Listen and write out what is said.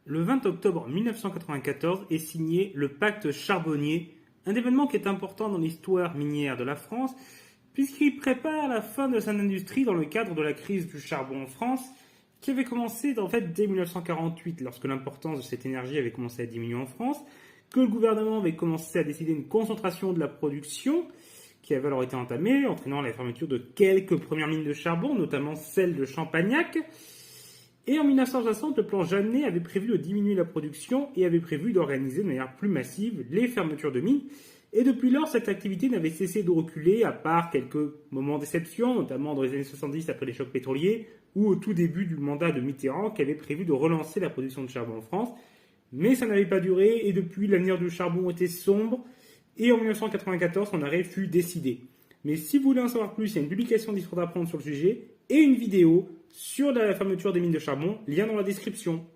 Le 20 octobre 1994 est signé le pacte charbonnier, un événement qui est important dans l'histoire minière de la France, puisqu'il prépare la fin de son industrie dans le cadre de la crise du charbon en France, qui avait commencé dès 1948, lorsque l'importance de cette énergie avait commencé à diminuer en France, que le gouvernement avait commencé à décider une concentration de la production, qui avait alors été entamée, entraînant la fermeture de quelques premières mines de charbon, notamment celle de Champagnac. Et en 1960, le plan Jeannet avait prévu de diminuer la production et avait prévu d'organiser de manière plus massive les fermetures de mines. Et depuis lors, cette activité n'avait cessé de reculer, à part quelques moments d'exception, notamment dans les années 70 après les chocs pétroliers, ou au tout début du mandat de Mitterrand, qui avait prévu de relancer la production de charbon en France. Mais ça n'avait pas duré, et depuis, l'avenir du charbon était sombre, et en 1994, son arrêt fut décidé. Mais si vous voulez en savoir plus, il y a une publication d'Histoire d'apprendre sur le sujet, et une vidéo sur la fermeture des mines de charbon, lien dans la description.